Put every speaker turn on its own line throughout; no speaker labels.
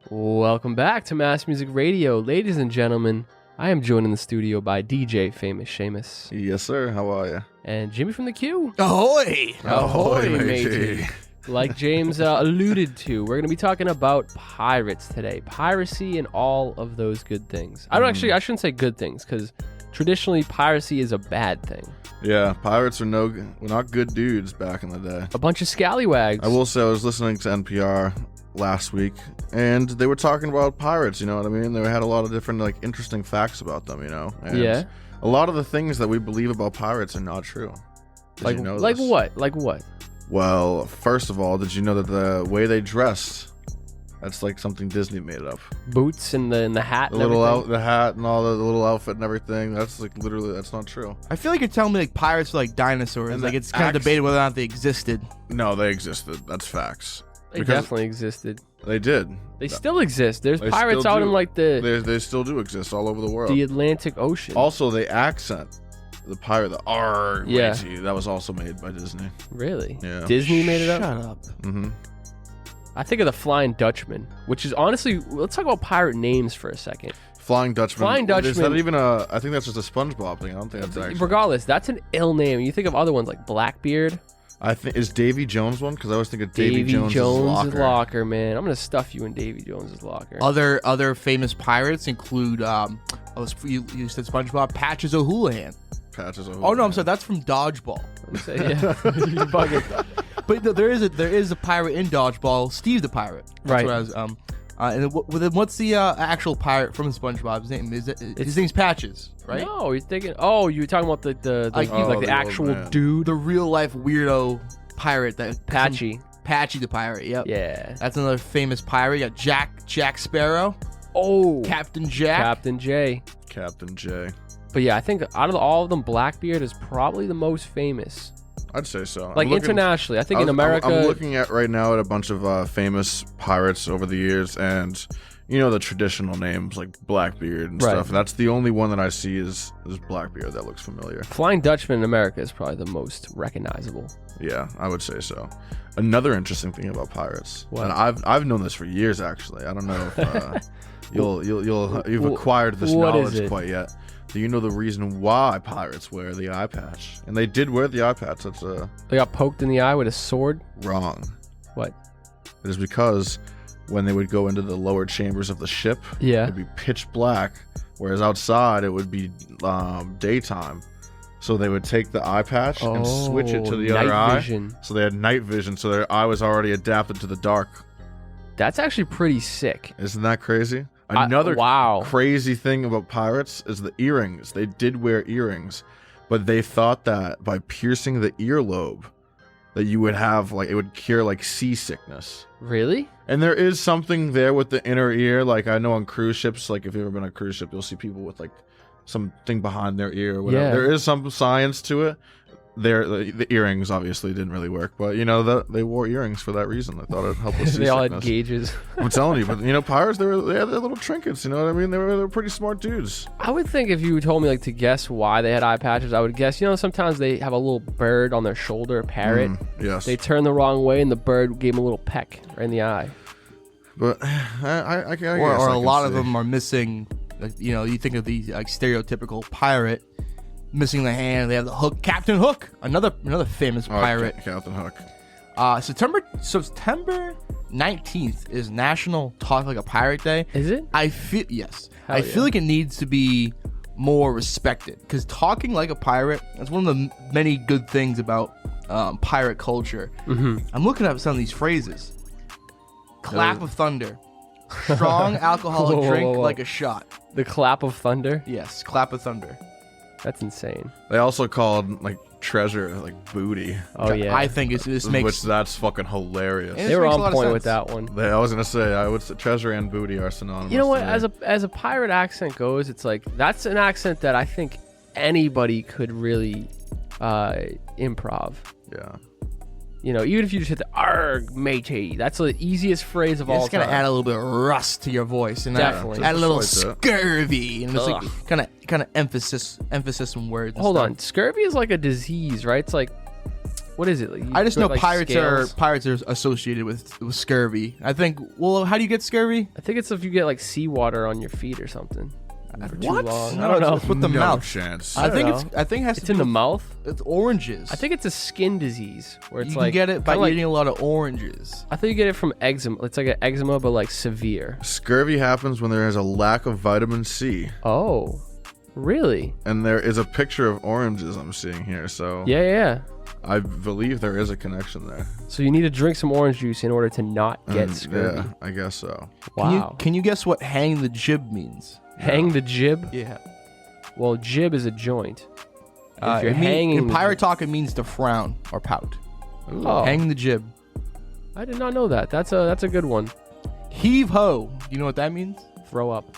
Welcome back to Mass Music Radio. Ladies and gentlemen, I am joined in the studio by DJ Famous Shamus.
Yes, sir. How are you?
And Jimmy from the Q.
Ahoy!
Ahoy,
matey.
matey. Like James alluded to, we're going to be talking about pirates today. Piracy and all of those good things. I shouldn't say good things, because traditionally piracy is a bad thing.
Yeah, pirates were not good dudes back in the day.
A bunch of scallywags.
I will say I was listening to NPR last week, and they were talking about pirates, you know what I mean? They had a lot of different, interesting facts about them, you know? And
yeah.
a lot of the things that we believe about pirates are not true. Did you know
like
this?
what? Like what?
Well, first of all, did you know that the way they dressed, that's like something Disney made up?
Boots and the hat and
The hat and all the little outfit and everything, that's literally, that's not true.
I feel like you're telling me pirates are like dinosaurs.
And
it's kind of debated whether or not they existed.
No, they existed. That's facts.
They definitely existed.
They did.
They still exist. There's
They
pirates
still
out
do.
in
They still do exist all over the world.
the Atlantic Ocean.
Also, the accent, the pirate, the R,
Yeah.
matey, that was also made by Disney.
Really?
Yeah.
Disney made it up?
Shut up.
Mm-hmm.
I think of the Flying Dutchman, which is honestly, let's talk about pirate names for a second.
Flying Dutchman.
Flying Dutchman.
Is that even I think that's just a SpongeBob thing. I don't think that's actually.
Regardless, that's an ill name. You think of other ones like Blackbeard.
I think is Davy Jones one, because I always think of Davy
Jones'
Jones's
locker, man. I'm gonna stuff you in Davy Jones's locker.
Other famous pirates include you said SpongeBob, Patches O'Houlihan.
Patches.
Oh no, I'm sorry, that's from Dodgeball.
Say, yeah. You bugging.
But no, there is a pirate in Dodgeball, Steve the Pirate. That's
Right.
What I was, and what's the actual pirate from SpongeBob's name? His name's Patches, right?
No, you're thinking. Oh, you were talking about the
the
actual
old man.
dude,
The real life weirdo pirate that
Patchy.
Patchy the Pirate. Yep.
Yeah.
That's another famous pirate. You got Jack Sparrow,
Oh,
Captain Jack.
Captain J.
Captain J.
But yeah, I think out of all of them, Blackbeard is probably the most famous.
I'd say so.
Like
I'm looking-
internationally, I think in America.
I'm looking at right now at a bunch of famous pirates over the years, and you know the traditional names like Blackbeard and
Right.
stuff. That's the only one that I see is Blackbeard that looks familiar.
Flying Dutchman in America is probably the most recognizable.
Yeah, I would say so. Another interesting thing about pirates,
What?
and I've known this for years actually. I don't know if you've acquired this
what is
knowledge
it?
quite yet. Do you know the reason why pirates wear the eye patch? And they did wear the eye patch. That's
They got poked in the eye with a sword.
wrong.
What?
It is because when they would go into the lower chambers of the ship,
Yeah.
it'd be pitch black, whereas outside it would be daytime. So they would take the eye patch and switch it to the other
night
eye.
vision.
So they had night vision, so their eye was already adapted to the dark.
That's actually pretty sick.
Isn't that crazy? Another
wow.
crazy thing about pirates is the earrings. They did wear earrings, but they thought that by piercing the earlobe, that you would have it would cure seasickness.
Really?
And there is something there with the inner ear. I know on cruise ships, if you've ever been on a cruise ship, you'll see people with something behind their ear or whatever.
Yeah.
There is some science to it. The earrings obviously didn't really work, but they wore earrings for that reason. They thought it'd help with
They all had
seasickness.
gauges.
I'm telling you, but pirates, they had their little trinkets. You know what I mean? They were pretty smart dudes.
I would think if you told me to guess why they had eye patches, I would guess sometimes they have a little bird on their shoulder, a parrot.
Yes,
They turned the wrong way and the bird gave them a little peck right in the eye.
but I guess
or
I
a
can
lot of
see.
them are missing. You think of the stereotypical pirate missing the hand. They have the hook. Captain Hook, another famous pirate.
Captain Hook.
September 19th is National Talk Like a Pirate Day.
Is it?
I feel yes.
Hell
I
yeah.
feel like it needs to be more respected, because talking like a pirate, that's one of the many good things about pirate culture.
Mm-hmm.
I'm looking up some of these phrases. Clap of thunder. Strong alcoholic
Whoa,
drink
whoa, whoa.
like a shot.
The clap of thunder?
Yes, clap of thunder.
That's insane.
They also called treasure booty,
Oh, yeah.
I think this
which
makes
that's fucking hilarious.
Yeah.
they were
makes a
on
lot of
point with
sense.
that one.
I was gonna say I would say treasure and booty are synonymous.
You know what?
to me.
As a pirate accent goes, it's that's an accent that I think anybody could really improv.
Yeah.
Even if you just hit the "arg, matey," that's the easiest phrase of
You're
all
just gonna
time.
add a little bit of rust to your voice, and
Definitely.
add a little
Just like
scurvy, and it's
Ugh.
kind of emphasis on words. and
Hold
stuff.
on, scurvy is like a disease, right? It's like What is it?
I just know
like
pirates
scales?
are associated with scurvy. I think. Well, how do you get scurvy?
I think it's if you get like seawater on your feet or something. For too
What?
long.
No,
I don't know.
It's with the
No
mouth.
chance.
I think
know.
I think it has
It's
to
in
do
the mouth.
with oranges.
I think it's a skin disease where it's
you
like
can get it by
kinda like,
eating a lot of oranges.
I thought you get it from eczema. It's like an eczema, but like severe.
Scurvy happens when there is a lack of vitamin C.
Oh, really?
And there is a picture of oranges I'm seeing here, so
Yeah.
I believe there is a connection there.
So you need to drink some orange juice in order to not get
And,
scurvy.
Yeah, I guess so.
Wow.
Can you guess what hang the jib means?
Hang the jib?
Yeah.
Well, jib is a joint. If you're
it mean-
hanging
in
the
pirate talk, it means to frown or pout.
Oh.
Hang the jib.
I did not know that. That's a good one.
Heave ho. Do you know what that means?
Throw up.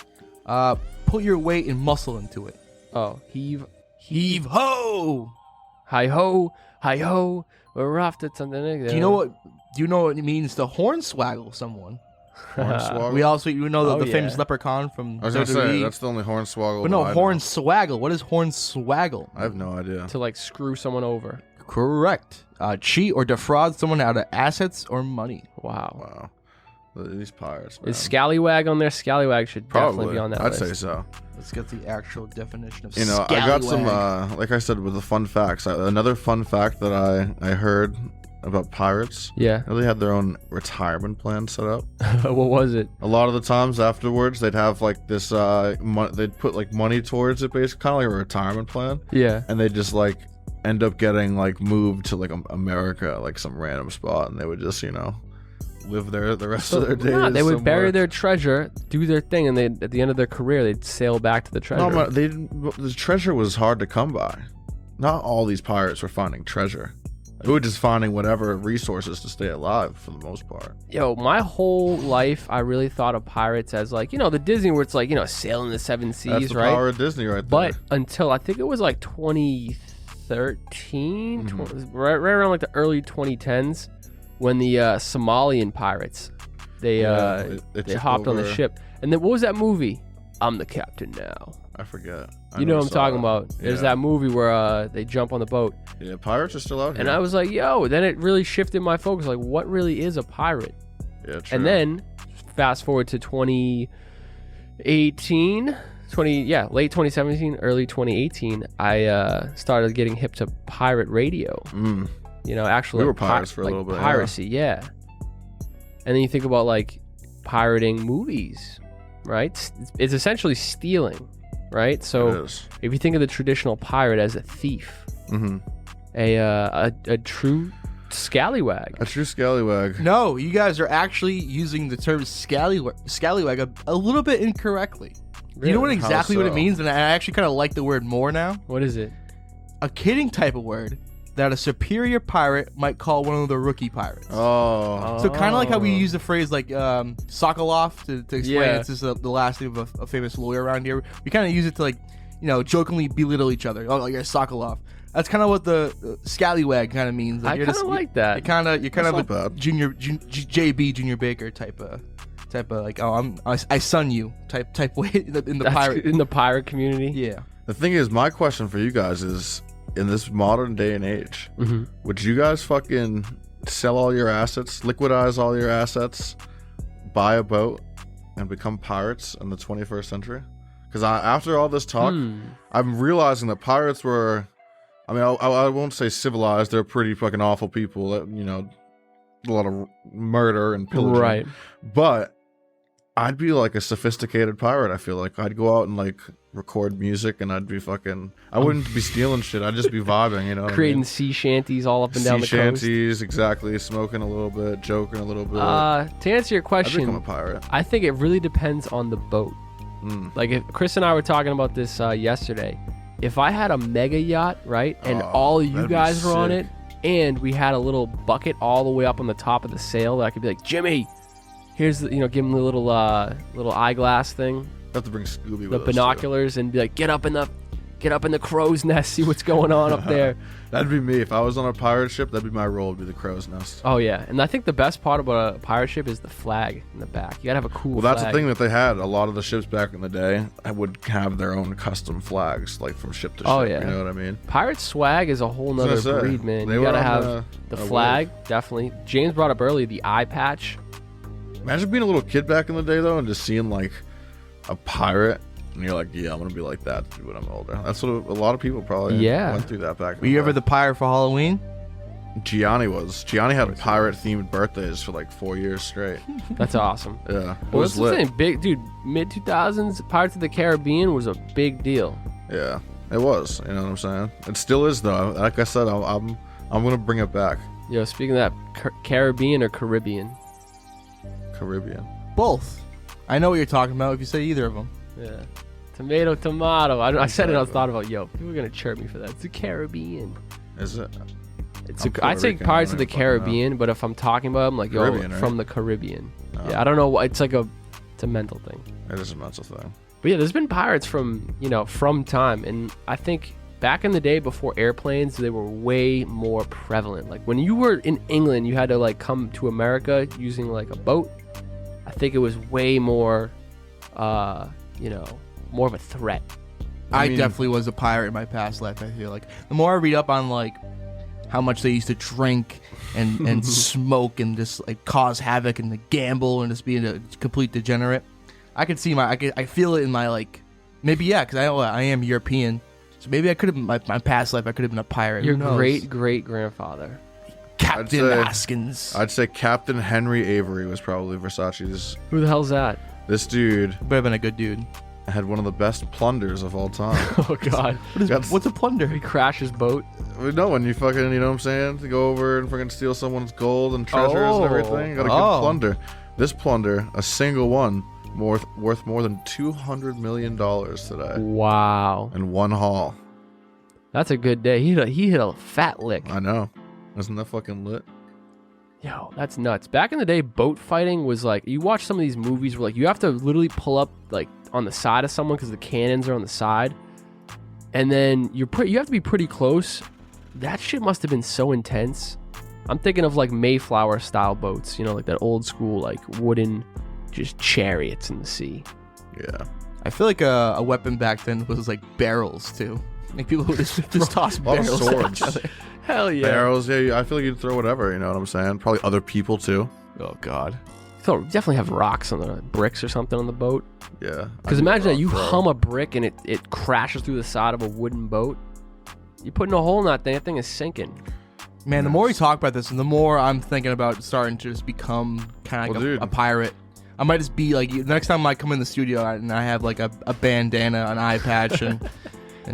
Put your weight and muscle into it.
Oh, heave.
Heave ho.
Hi ho. Hi ho. We're off to something.
Do you know what it means to hornswaggle someone?
Hornswoggle?
We also the
yeah.
famous leprechaun from
I was gonna say
WWE.
that's the only hornswoggle.
But no,
that I know.
hornswaggle. What is hornswaggle?
I have no idea.
To like screw someone over.
Correct. Cheat or defraud someone out of assets or money.
Wow.
Wow, these pirates. Man.
Is Scallywag on there? Scallywag should definitely
Probably
be on that
I'd
list.
say so.
Let's get the actual definition of
You know, I got some,
scallywag.
like I said, with the fun facts. Another fun fact that I heard about pirates.
Yeah.
They had their own retirement plan set up.
What was it?
A lot of the times afterwards, they'd have like this. They'd put like money towards it, basically, kind of like a retirement plan,
Yeah.
and they just like end up getting like moved to like America, like some random spot, and they would just live there the rest of their days.
Nah, they would bury
somewhere.
their treasure, do their thing, and they at the end of their career they'd sail back to the treasure.
No, the treasure was hard to come by. Not all these pirates were finding treasure. They were just finding whatever resources to stay alive for the most part.
Yo, my whole life I really thought of pirates as like, the Disney where it's like, sailing the seven seas,
That's the
right?
power of Disney right there.
But until I think it was like 2013, right around like the early 2010s, when the Somalian pirates they
took
hopped on the
over-
ship, and then what was that movie? I'm the captain now.
I forget.
You know what I'm
saw
talking
it.
about? There's
Yeah.
that movie where they jump on the boat,
Yeah, pirates are still out here.
and I was like, yo. Then it really shifted my focus. Like, what really is a pirate?
Yeah, true.
And then fast forward to 2018, late 2017, early 2018, I started getting hip to pirate radio. Actually,
We were pirates for a little bit, yeah.
Piracy, yeah. And then you think about like pirating movies, right? It's essentially stealing, right?
It
So
is.
if you think of the traditional pirate as a thief,
Mm-hmm.
a true scallywag.
A true scallywag.
No, you guys are actually using the term scallywag a little bit incorrectly. You know what
Really?
exactly what it
so?
means? And I actually kind of like the word more now.
What is it?
A kidding type of word that a superior pirate might call one of the rookie pirates.
Oh.
So kind of like how we
Oh.
use the phrase like Sokolov to explain
Yeah.
it's just the last name of a famous lawyer around here. We kind of use it to like, jokingly belittle each other. Oh, you're Sokolov. That's kind of what the scallywag kind of means.
I
you're
kind of like that.
You're kind of
That's
a
not bad.
JB Junior Baker type of like I son you type way in the
That's
pirate.
in the pirate community.
Yeah.
The thing is, my question for you guys is, in this modern day and age,
Mm-hmm.
would you guys fucking sell all your assets, liquidize all your assets, buy a boat, and become pirates in the 21st century? Because after all this talk, I'm realizing that pirates were, I mean, I won't say civilized. They're pretty fucking awful people. A lot of murder and pillaging.
Right.
But I'd be like a sophisticated pirate. I feel like I'd go out and like record music, and I'd be fucking. I wouldn't be stealing shit. I'd just be vibing. You know, what I
Creating
mean?
sea shanties all up and down
Sea
the coast.
shanties, exactly. Smoking a little bit, joking a little bit.
To answer your
I'd become a
question,
pirate.
I think it really depends on the boat. Like if Chris and I were talking about this yesterday, if I had a mega yacht, right, and all of you
that'd be
guys were on
sick.
it, and we had a little bucket all the way up on the top of the sail, that I could be like, Jimmy, here's the, give him the little eyeglass thing,
Have to bring Scooby
the
with us, too.
binoculars, and be like, get up in the get up in the crow's nest, see what's going on up there.
That'd be me. If I was on a pirate ship, that'd be my role, would be the crow's nest.
Oh, yeah. And I think the best part about a pirate ship is the flag in the back. You got to have a cool
Well, that's
flag.
the thing that they had. A lot of the ships back in the day would have their own custom flags, like from ship to ship.
Oh, yeah.
You know what I mean?
Pirate swag is a whole nother
was gonna say,
breed, man.
they
You
were
got to
on
have the
a
flag, definitely. James brought up earlier the eye patch.
Imagine being a little kid back in the day, though, and just seeing, like, a pirate. And you're like, yeah, I'm going to be like that when I'm older. That's what a lot of people probably went through that back in
Were you
the
ever
day.
the pirate for Halloween?
Gianni was. Gianni had pirate-themed birthdays for like 4 years straight.
That's awesome.
Yeah. It
Well,
was
that's the
lit.
thing. Big, dude, mid-2000s, Pirates of the Caribbean was a big deal.
Yeah. It was. You know what I'm saying? It still is, though. Like I said, I'm going to bring it back.
Yo, speaking of that, Caribbean or Caribbean?
Caribbean.
Both. I know what you're talking about if you say either of them.
Yeah. Tomato. I said it, I thought about, yo, people are going to chirp me for that. It's the Caribbean.
Is it?
I'd say
Puerto Rican,
Pirates
I
of the
don't even fucking
Caribbean, but if I'm talking about them, like, yo,
Caribbean, right?
from the Caribbean.
Oh.
Yeah, I don't know. It's like it's a mental thing.
It is a mental thing.
But yeah, there's been pirates from time. And I think back in the day before airplanes, they were way more prevalent. Like when you were in England, you had to like come to America using like a boat. I think it was way more, more of a threat.
I
mean-
definitely was a pirate in my past life. I feel like the more I read up on like how much they used to drink and smoke and just like cause havoc and gamble and just being a complete degenerate, I could see I feel it in my like because I am European, so maybe I could have my past life I could have been a pirate.
Your
Who knows?
great grandfather.
Captain
I'd say-
Askins.
I'd say Captain Henry Avery was probably Versace's.
Who the hell's that?
This dude
Would have been a good dude.
had one of the best plunders of all time.
Oh God,
What's a plunder?
he crashed his boat.
No, when you fucking, you know what I'm saying? To go over and fucking steal someone's gold and treasures and everything. Got a good plunder. This plunder, a single one, worth more than $200 million today
Wow,
in one haul.
that's a good day. He hit a fat lick.
I know. Isn't that fucking lit?
Yo, that's nuts. Back in the day, boat fighting was like, you watch some of these movies where like you have to literally pull up like on the side of someone because the cannons are on the side, and then you have to be pretty close. That shit must have been so intense. I'm thinking of like Mayflower style boats, like that old school like wooden, just chariots in the sea.
Yeah.
I feel like a weapon back then was like barrels too. Like people would just toss
A lot of
barrels at each
swords.
other.
Hell yeah.
Barrels, yeah. I feel like you'd throw whatever, you know what I'm saying? Probably other people too.
Oh God.
So definitely have rocks on the bricks or something on the boat.
Yeah.
Because imagine that you hum a brick and it crashes through the side of a wooden boat. You're putting a hole in that thing. That thing is sinking.
Man, the more we talk about this, and the more I'm thinking about starting to just become kind of like
Well,
a pirate. I might just be like, next time I come in the studio and I have like a bandana, an eye patch, and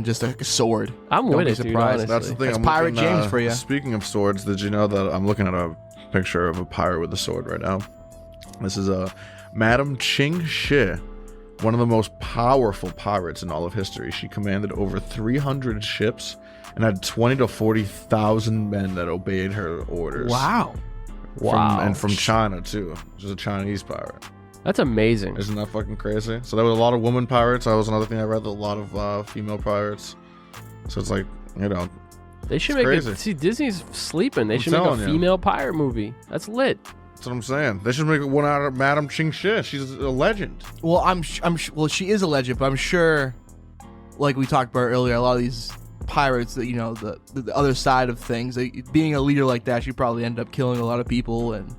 just a sword.
I'm
Don't
with
be
it, dude,
surprised.
honestly.
That's the thing.
That's
I'm
Pirate
looking,
James for ya.
Speaking of swords, did you know that I'm looking at a picture of a pirate with a sword right now? This is Madam Ching Shi, one of the most powerful pirates in all of history. She commanded over 300 ships and had 20 to 40,000 men that obeyed her orders.
Wow.
From China too. She's a Chinese pirate.
That's amazing.
Isn't that fucking crazy? So there was a lot of women pirates. That was another thing I read. A lot of female pirates. So it's like,
They should
it's
make
crazy.
it. See, Disney's sleeping. They
I'm
should make a
telling you.
female pirate movie. That's lit.
that's what I'm saying. They should make one out of Madam Ching Shi. She's a legend.
Well, well, she is a legend, but I'm sure, like we talked about earlier, a lot of these pirates that the other side of things, being a leader like that, she probably ended up killing a lot of people and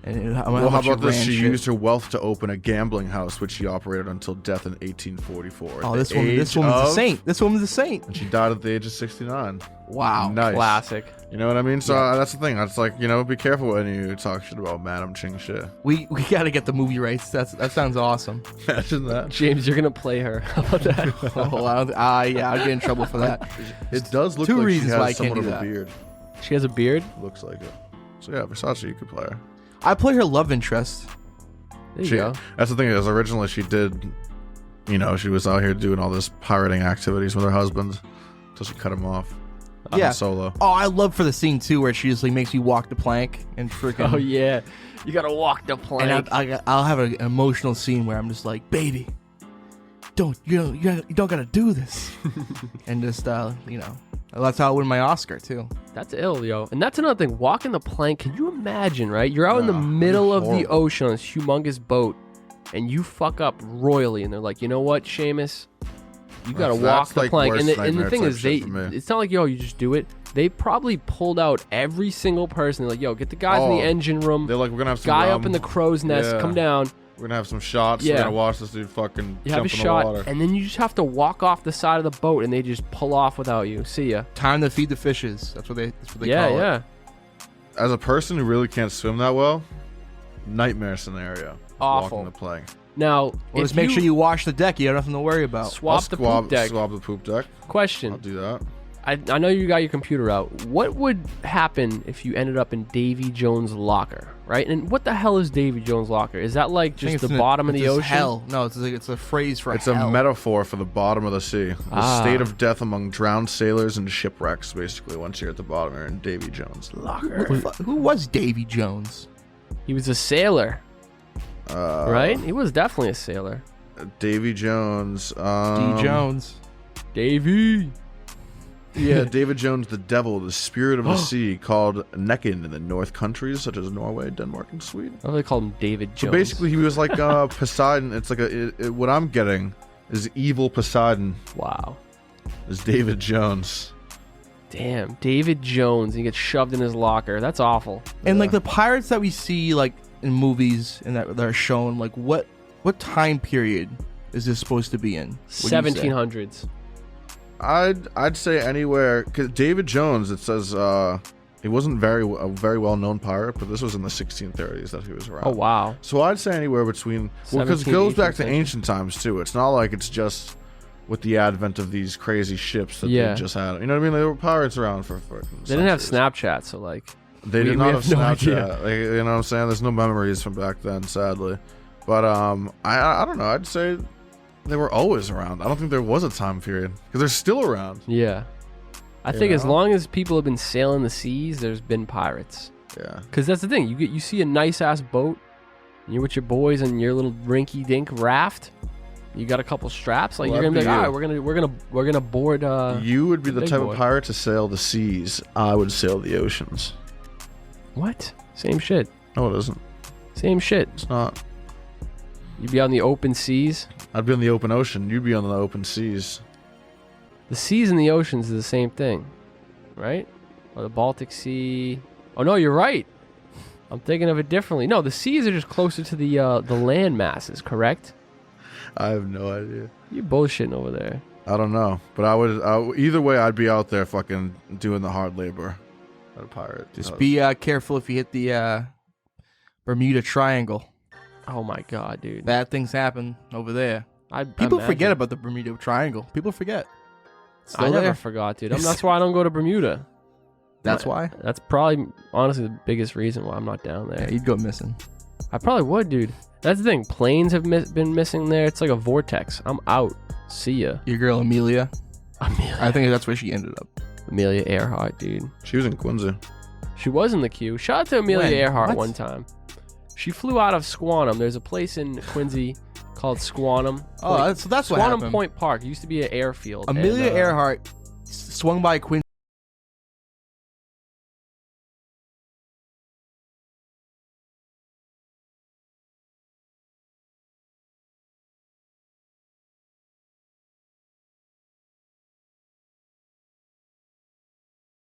Well, how about this? She used her wealth to open a gambling house, which she operated until death in 1844.
Oh, this woman's a saint. This woman's a saint.
And she died at the age of 69.
Wow.
Nice.
Classic.
You know what I mean? So that's the thing. It's like, be careful when you talk shit about Madam Ching Shi.
We gotta get the movie rights. That sounds awesome.
Imagine that.
James, you're gonna play her. How about that?
I'll get in trouble for that.
It does look
Two
like she
reasons why I
has
can't
somewhat
do
of a
that.
beard.
She has a beard.
Looks like it. So yeah, Versace, you could play her.
I play her love interest.
There you go.
That's the thing is, originally she did, she was out here doing all this pirating activities with her husband until she cut him off.
Yeah.
Solo.
Oh, I love for the scene too where she just like makes you walk the plank and freaking.
Oh yeah, you gotta walk the plank.
And I'll have an emotional scene where I'm just like, baby, you don't gotta do this. And just, that's how I win my Oscar, too.
That's ill, yo. And that's another thing. Walking the plank, can you imagine, right? You're out in the middle of the ocean on this humongous boat, and you fuck up royally, and they're like, you know what, Shamus? You gotta walk the plank. And the thing is, it's not like, yo, you just do it. They probably pulled out every single person. They're like, yo, get the guys in the engine room.
They're like, we're gonna have some
guy up in the crow's nest, come down.
We're gonna have some shots. We're gonna watch this dude fucking jump in the water.
And then you just have to walk off the side of the boat, and they just pull off without you. See ya.
Time to feed the fishes. That's what they call it.
Yeah.
As a person who really can't swim that well, nightmare scenario.
Awful.
Walking the plank.
Now,
just make sure you wash the deck. You have nothing to worry about.
Swab the poop deck.
Swab the poop deck.
Question.
I'll do that.
I know you got your computer out. What would happen if you ended up in Davy Jones' locker, right? And what the hell is Davy Jones' locker? Is that like just the bottom of the ocean?
Hell. No, it's a phrase for
It's
hell.
a metaphor for the bottom of the sea. The state of death among drowned sailors and shipwrecks, basically, once you're at the bottom, you're in Davy Jones' locker.
Who was Davy Jones?
He was a sailor, right? He was definitely a sailor.
Davy Jones.
D. Jones.
Davy.
Yeah, David Jones, the devil, the spirit of the sea, called Necken in the North countries such as Norway, Denmark, and Sweden.
Oh, they called him David Jones.
So basically, he was like Poseidon. It's like what I'm getting is evil Poseidon.
Wow.
Is David Jones.
Damn, David Jones. He gets shoved in his locker. That's awful.
And like the pirates that we see like in movies and that are shown, like what time period is this supposed to be in?
1700s.
I'd say anywhere, because David Jones, it says he wasn't a very well known pirate, but this was in the 1630s that he was around.
Oh wow!
So I'd say anywhere between, because it goes back to ancient times too. It's not like it's just with the advent of these crazy ships that they just had. You know what I mean? There were pirates around for
they didn't have Snapchat, so like
they did not have Snapchat. Like, you know what I'm saying? There's no memories from back then, sadly. But I don't know. I'd say they were always around. I don't think there was a time period because they're still around.
Yeah, I think as long as people have been sailing the seas, there's been pirates.
Yeah,
because that's the thing. You see a nice ass boat, and you're with your boys and your little rinky dink raft. You got a couple straps. Like you're gonna be like, all right, we're gonna board.
You would be the type of pirate to sail the seas. I would sail the oceans.
What? Same shit.
No, it isn't.
Same shit.
It's not.
You'd be on the open seas.
I'd be on the open ocean. You'd be on the open seas.
The seas and the oceans are the same thing, right? Or the Baltic Sea. Oh no, you're right. I'm thinking of it differently. No, the seas are just closer to the land masses, correct?
I have no idea.
You're bullshitting over there.
I don't know, but I would. Either way, I'd be out there fucking doing the hard labor. A pirate.
Just be careful if you hit the Bermuda Triangle.
Oh my god, dude!
Bad things happen over there. People forget about the Bermuda Triangle. People forget.
I never forgot, dude. That's why I don't go to Bermuda.
That's why?
That's probably, honestly, the biggest reason why I'm not down there.
Yeah, you'd go missing.
I probably would, dude. That's the thing. Planes have been missing there. It's like a vortex. I'm out. See ya.
Your girl, Amelia. I think that's where she ended up.
Amelia Earhart, dude.
She was in Quincy.
She was in the queue. Shout out to Amelia Earhart one time. She flew out of Squantum. There's a place in Quincy called Squantum.
Oh, so that's what happened.
Squantum Point Park. It used to be an airfield.
Amelia Earhart swung by Quincy.